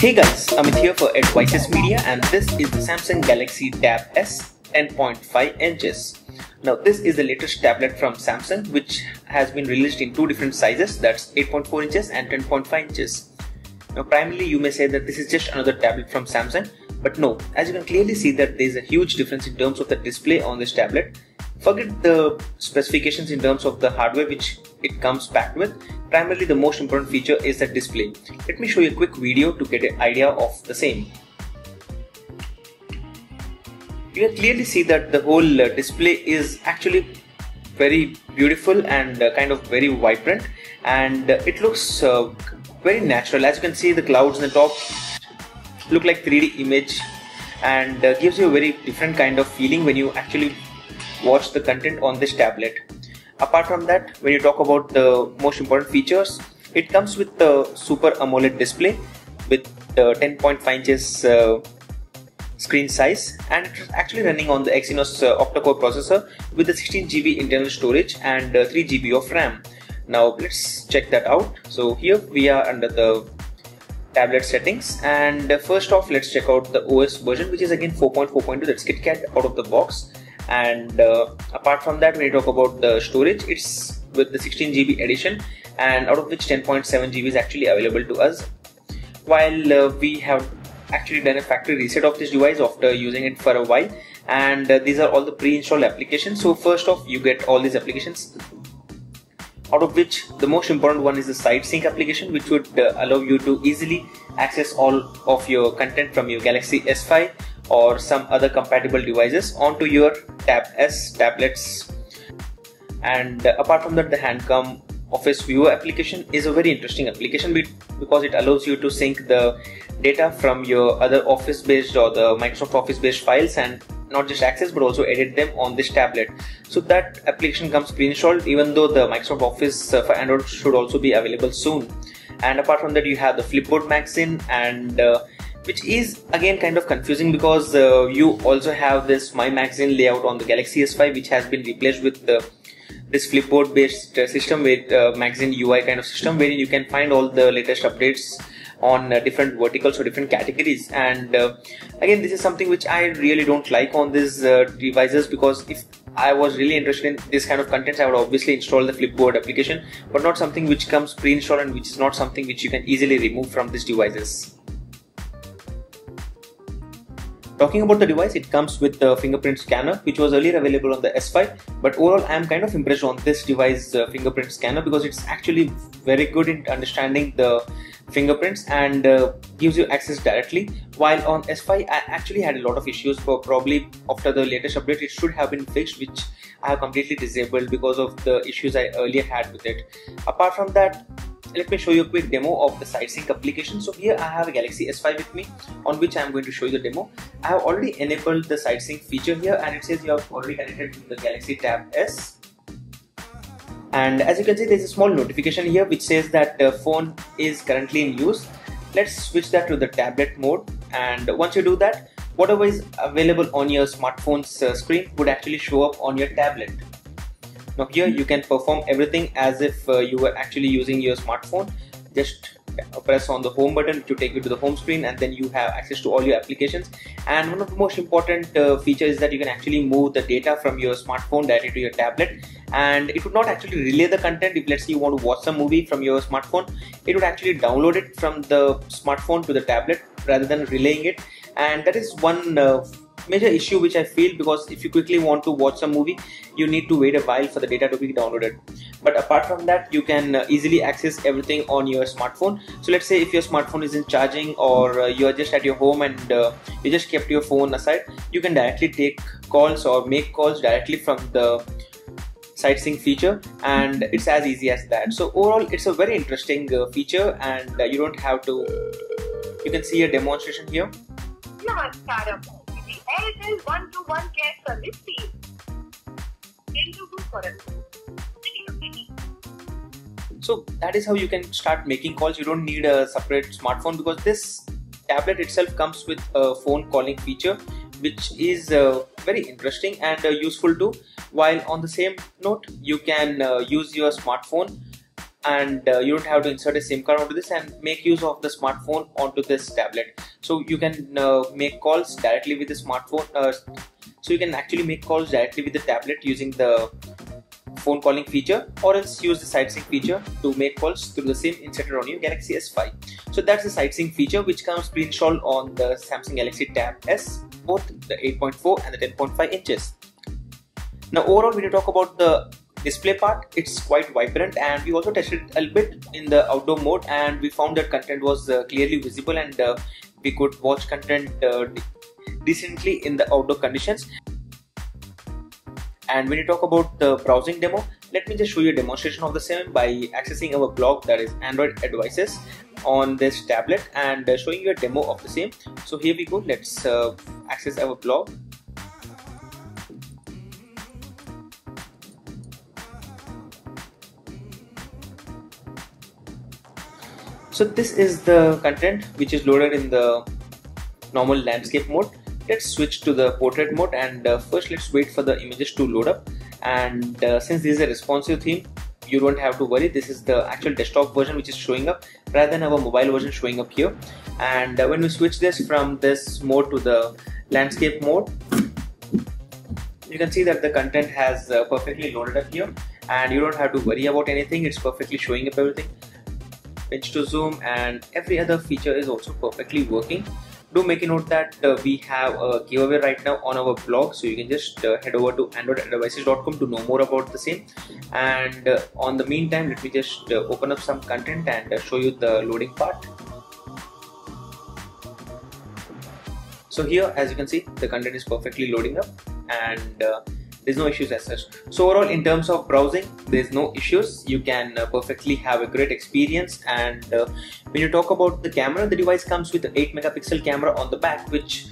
Hey guys, Amit here for Advices Media, and this is the Samsung Galaxy Tab S 10.5 inches. Now this is the latest tablet from Samsung, which has been released in two different sizes, that's 8.4 inches and 10.5 inches. Now primarily you may say that this is just another tablet from Samsung, but no, as you can clearly see that there is a huge difference in terms of the display on this tablet. Forget the specifications in terms of the hardware which it comes packed with. Primarily the most important feature is the display. Let me show you a quick video to get an idea of the same. You can clearly see that the whole display is actually very beautiful and kind of very vibrant, and it looks very natural. As you can see, the clouds on the top look like 3D image, and gives you a very different kind of feeling when you actually watch the content on this tablet. Apart from that, when you talk about the most important features, it comes with the Super AMOLED display with 10.5 inches screen size, and it is actually running on the Exynos octa-core processor with the 16GB internal storage and 3GB of RAM. Now let's check that out. So here we are under the tablet settings, and first off let's check out the OS version, which is again 4.4.2, that's KitKat out of the box. And apart from that, when you talk about the storage, it's with the 16GB edition, and out of which 10.7GB is actually available to us, while we have actually done a factory reset of this device after using it for a while. And these are all the pre-installed applications. So first off, you get all these applications, out of which the most important one is the side sync application, which would allow you to easily access all of your content from your Galaxy S5 or some other compatible devices onto your Tab S tablets. And apart from that, the Handcom Office Viewer application is a very interesting application because it allows you to sync the data from your other Office based or the Microsoft Office based files, and not just access but also edit them on this tablet. So that application comes pre-installed, even though the Microsoft Office for Android should also be available soon. And apart from that, you have the Flipboard magazine, and which is again kind of confusing because you also have this My Magazine layout on the Galaxy S5, which has been replaced with this Flipboard based system with magazine UI kind of system, where you can find all the latest updates on different verticals or different categories. And again, this is something which I really don't like on these devices, because if I was really interested in this kind of content, I would obviously install the Flipboard application, but not something which comes pre-installed and which is not something which you can easily remove from these devices. Talking about the device, it comes with the fingerprint scanner, which was earlier available on the S5, but overall I am kind of impressed on this device fingerprint scanner, because it's actually very good in understanding the fingerprints and gives you access directly, while on S5 I actually had a lot of issues. For probably after the latest update it should have been fixed, which I have completely disabled because of the issues I earlier had with it. Apart from that, let me show you a quick demo of the side sync application. So here I have a Galaxy S5 with me, on which I am going to show you the demo. I have already enabled the side sync feature here, and it says you have already connected to the Galaxy Tab S. And as you can see, there is a small notification here which says that the phone is currently in use. Let's switch that to the tablet mode, and once you do that, whatever is available on your smartphone's screen would actually show up on your tablet. Now here you can perform everything as if you were actually using your smartphone. Just press on the home button to take you to the home screen, and then you have access to all your applications. And one of the most important features is that you can actually move the data from your smartphone directly to your tablet, and it would not actually relay the content. If let's say you want to watch some movie from your smartphone, it would actually download it from the smartphone to the tablet rather than relaying it. And that is one major issue which I feel, because if you quickly want to watch some movie, you need to wait a while for the data to be downloaded. But apart from that, you can easily access everything on your smartphone. So let's say if your smartphone isn't charging, or you are just at your home and you just kept your phone aside, you can directly take calls or make calls directly from the side sync feature, and it's as easy as that. So overall it's a very interesting feature, and you don't have to, you can see a demonstration here. Namaskaram. Airtel 1-to-1 care service team. So that is how you can start making calls. You don't need a separate smartphone, because this tablet itself comes with a phone calling feature, which is very interesting and useful too. While on the same note, you can use your smartphone and you don't have to insert a SIM card onto this and make use of the smartphone onto this tablet. So you can make calls directly with the smartphone. So you can actually make calls directly with the tablet using the phone calling feature, or else use the side sync feature to make calls through the SIM inserted on your Galaxy S5. So that's the side sync feature which comes pre-installed on the Samsung Galaxy Tab S, both the 8.4 and the 10.5 inches. Now overall, when you talk about the display part, it's quite vibrant, and we also tested a little bit in the outdoor mode, and we found that content was clearly visible, and we could watch content decently in the outdoor conditions. And when you talk about the browsing demo, let me just show you a demonstration of the same by accessing our blog, that is Android Advices, on this tablet, and showing you a demo of the same. So here we go, let's access our blog. So this is the content which is loaded in the normal landscape mode. Let's switch to the portrait mode, and first let's wait for the images to load up. And since this is a responsive theme, you don't have to worry. This is the actual desktop version which is showing up rather than our mobile version showing up here. And when we switch this from this mode to the landscape mode, you can see that the content has perfectly loaded up here, and you don't have to worry about anything. It's perfectly showing up everything. Pinch to zoom, and every other feature is also perfectly working. Do make a note that we have a giveaway right now on our blog, so you can just head over to androidadvices.com to know more about the same. And on the meantime, let me just open up some content and show you the loading part. So here, as you can see, the content is perfectly loading up, and there's no issues as such. So overall, in terms of browsing, there's no issues. You can perfectly have a great experience. And when you talk about the camera, the device comes with an 8 megapixel camera on the back, which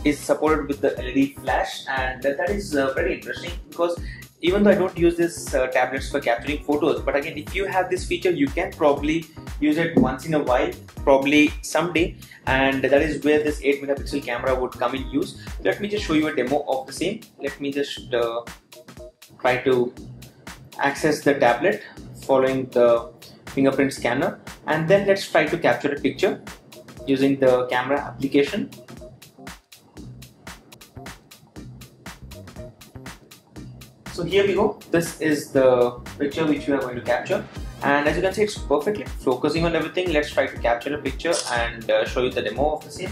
is supported with the LED flash, and that is pretty interesting, because even though I don't use this tablets for capturing photos, but again, if you have this feature, you can probably use it once in a while, probably someday, and that is where this 8 megapixel camera would come in use. Let me just show you a demo of the same. Let me just try to access the tablet following the fingerprint scanner, and then let's try to capture a picture using the camera application. So here we go. This is the picture which we are going to capture, and as you can see, it's perfectly focusing on everything. Let's try to capture a picture and show you the demo of the same.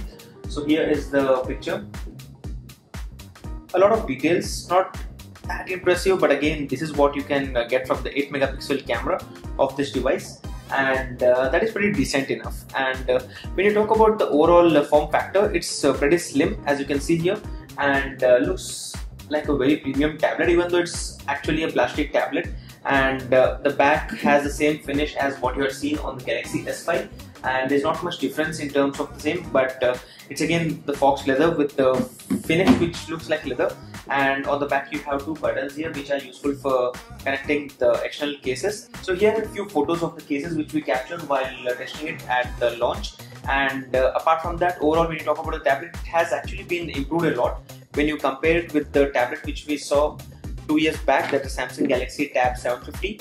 So here is the picture. A lot of details, not that impressive, but again, this is what you can get from the 8 megapixel camera of this device, and that is pretty decent enough. And when you talk about the overall form factor, it's pretty slim, as you can see here, and looks like a very premium tablet, even though it's actually a plastic tablet. And the back has the same finish as what you have seen on the Galaxy S5, and there's not much difference in terms of the same, but it's again the fox leather with the finish which looks like leather. And on the back you have two buttons here which are useful for connecting the external cases. So here are a few photos of the cases which we captured while testing it at the launch. And apart from that, overall, when you talk about the tablet, it has actually been improved a lot when you compare it with the tablet which we saw 2 years back, that is Samsung Galaxy Tab 750.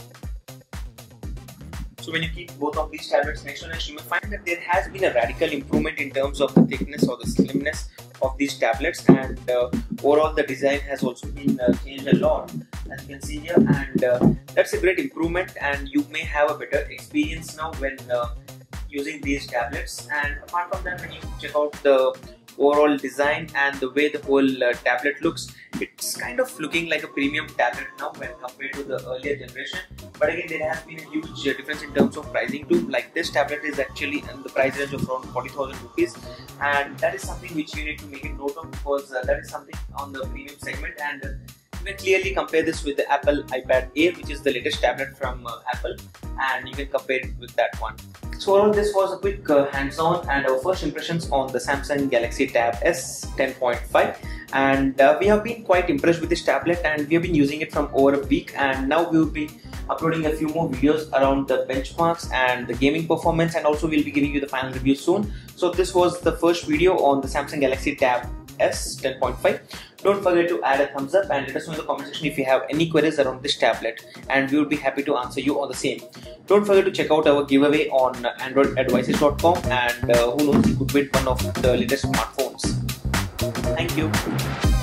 So when you keep both of these tablets next to next, you may find that there has been a radical improvement in terms of the thickness or the slimness of these tablets, and overall the design has also been changed a lot, as you can see here, and that's a great improvement, and you may have a better experience now when using these tablets. And apart from that, when you check out the overall design and the way the whole tablet looks, it's kind of looking like a premium tablet now when compared to the earlier generation. But again, there has been a huge difference in terms of pricing too. Like this tablet is actually in the price range of around 40,000 rupees, and that is something which you need to make a note of, because that is something on the premium segment. And you can clearly compare this with the Apple iPad Air, which is the latest tablet from Apple, and you can compare it with that one. So overall, this was a quick hands-on and our first impressions on the Samsung Galaxy Tab S 10.5, and we have been quite impressed with this tablet, and we have been using it from over a week, and now we will be uploading a few more videos around the benchmarks and the gaming performance, and also we'll be giving you the final review soon. So this was the first video on the Samsung Galaxy Tab S 10.5. Don't forget to add a thumbs up and let us know in the comment section if you have any queries around this tablet, and we will be happy to answer you on the same. Don't forget to check out our giveaway on androidadvices.com, and who knows, you could win one of the latest smartphones. Thank you.